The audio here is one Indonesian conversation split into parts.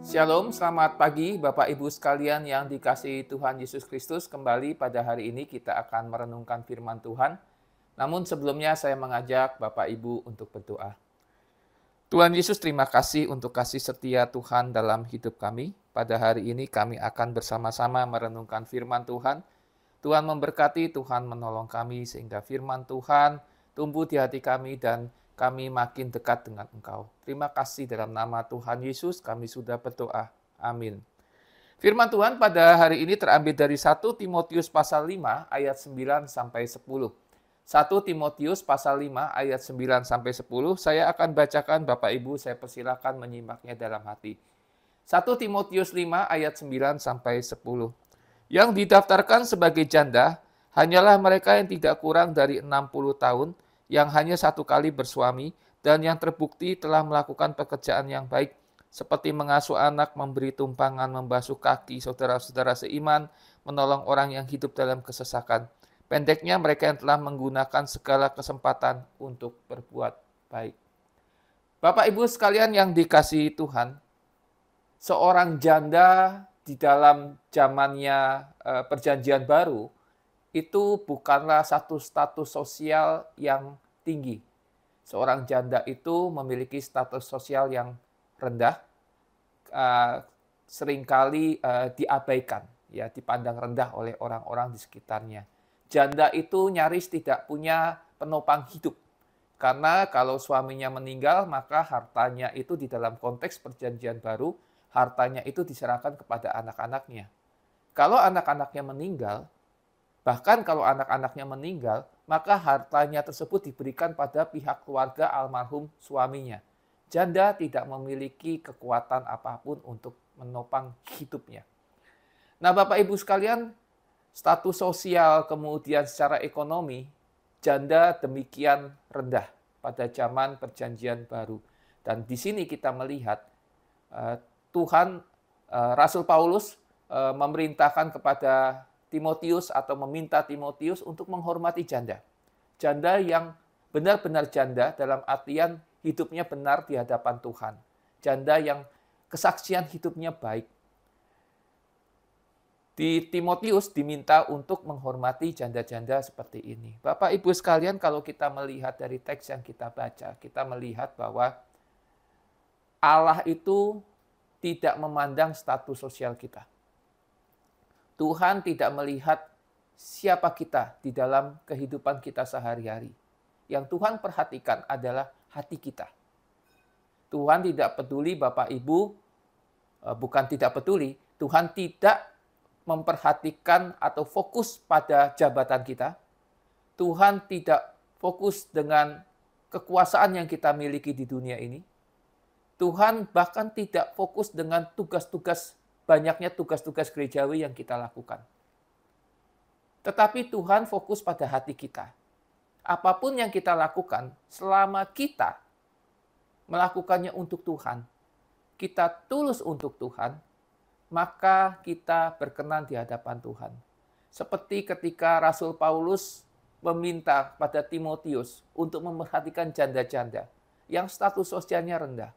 Shalom, selamat pagi Bapak Ibu sekalian yang dikasihi Tuhan Yesus Kristus. Kembali pada hari ini kita akan merenungkan firman Tuhan. Namun sebelumnya saya mengajak Bapak Ibu untuk berdoa. Tuhan Yesus, terima kasih untuk kasih setia Tuhan dalam hidup kami. Pada hari ini kami akan bersama-sama merenungkan firman Tuhan. Tuhan memberkati, Tuhan menolong kami sehingga firman Tuhan tumbuh di hati kami dan kami makin dekat dengan Engkau. Terima kasih dalam nama Tuhan Yesus kami sudah berdoa. Amin. Firman Tuhan pada hari ini terambil dari 1 Timotius pasal 5 ayat 9 sampai 10. 1 Timotius pasal 5 ayat 9 sampai 10. Saya akan bacakan, Bapak Ibu saya persilakan menyimaknya dalam hati. 1 Timotius 5 ayat 9 sampai 10. Yang didaftarkan sebagai janda hanyalah mereka yang tidak kurang dari 60 tahun, yang hanya satu kali bersuami, dan yang terbukti telah melakukan pekerjaan yang baik, seperti mengasuh anak, memberi tumpangan, membasuh kaki saudara-saudara seiman, menolong orang yang hidup dalam kesesakan. Pendeknya, mereka yang telah menggunakan segala kesempatan untuk berbuat baik. Bapak Ibu sekalian yang dikasihi Tuhan, seorang janda di dalam zamannya Perjanjian Baru itu bukanlah satu status sosial yang tinggi. Seorang janda itu memiliki status sosial yang rendah, seringkali diabaikan, ya, dipandang rendah oleh orang-orang di sekitarnya. Janda itu nyaris tidak punya penopang hidup, karena kalau suaminya meninggal, maka hartanya itu di dalam konteks Perjanjian Baru, hartanya itu diserahkan kepada anak-anaknya. Kalau anak-anaknya meninggal, bahkan kalau anak-anaknya meninggal, maka hartanya tersebut diberikan pada pihak keluarga almarhum suaminya. Janda tidak memiliki kekuatan apapun untuk menopang hidupnya. Nah, Bapak Ibu sekalian, status sosial kemudian secara ekonomi, janda demikian rendah pada zaman Perjanjian Baru. Dan di sini kita melihat Tuhan, Rasul Paulus memerintahkan kepada Timotius atau meminta Timotius untuk menghormati janda. Janda yang benar-benar janda dalam artian hidupnya benar di hadapan Tuhan. Janda yang kesaksian hidupnya baik. Di Timotius diminta untuk menghormati janda-janda seperti ini. Bapak Ibu sekalian, kalau kita melihat dari teks yang kita baca, kita melihat bahwa Allah itu tidak memandang status sosial kita. Tuhan tidak melihat siapa kita di dalam kehidupan kita sehari-hari. Yang Tuhan perhatikan adalah hati kita. Tuhan tidak peduli, Bapak Ibu, bukan tidak peduli, Tuhan tidak memperhatikan atau fokus pada jabatan kita. Tuhan tidak fokus dengan kekuasaan yang kita miliki di dunia ini. Tuhan bahkan tidak fokus dengan banyaknya tugas-tugas gerejawi yang kita lakukan. Tetapi Tuhan fokus pada hati kita. Apapun yang kita lakukan, selama kita melakukannya untuk Tuhan, kita tulus untuk Tuhan, maka kita berkenan di hadapan Tuhan. Seperti ketika Rasul Paulus meminta pada Timotius untuk memperhatikan janda-janda yang status sosialnya rendah.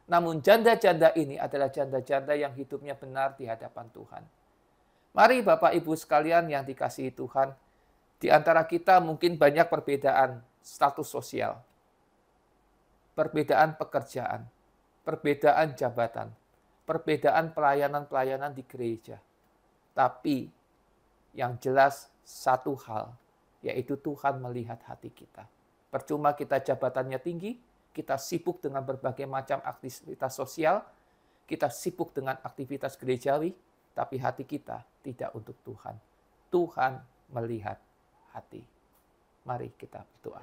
Namun janda-janda ini adalah janda-janda yang hidupnya benar di hadapan Tuhan. Mari Bapak Ibu sekalian yang dikasihi Tuhan, di antara kita mungkin banyak perbedaan status sosial, perbedaan pekerjaan, perbedaan jabatan, perbedaan pelayanan-pelayanan di gereja. Tapi yang jelas satu hal, yaitu Tuhan melihat hati kita. Percuma kita jabatannya tinggi, kita sibuk dengan berbagai macam aktivitas sosial, kita sibuk dengan aktivitas gerejawi, tapi hati kita tidak untuk Tuhan. Tuhan melihat hati. Mari kita berdoa.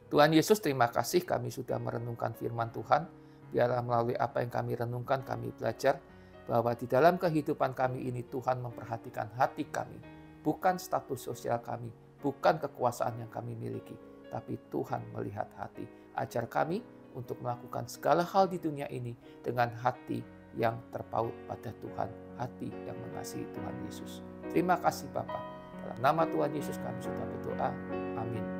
Tuhan Yesus, terima kasih kami sudah merenungkan firman Tuhan. Biarlah melalui apa yang kami renungkan, kami belajar bahwa di dalam kehidupan kami ini Tuhan memperhatikan hati kami. Bukan status sosial kami, bukan kekuasaan yang kami miliki, tapi Tuhan melihat hati. Ajar kami untuk melakukan segala hal di dunia ini dengan hati yang terpaut pada Tuhan, hati yang mengasihi Tuhan Yesus. Terima kasih Bapa. Dalam nama Tuhan Yesus kami sudah berdoa. Amin.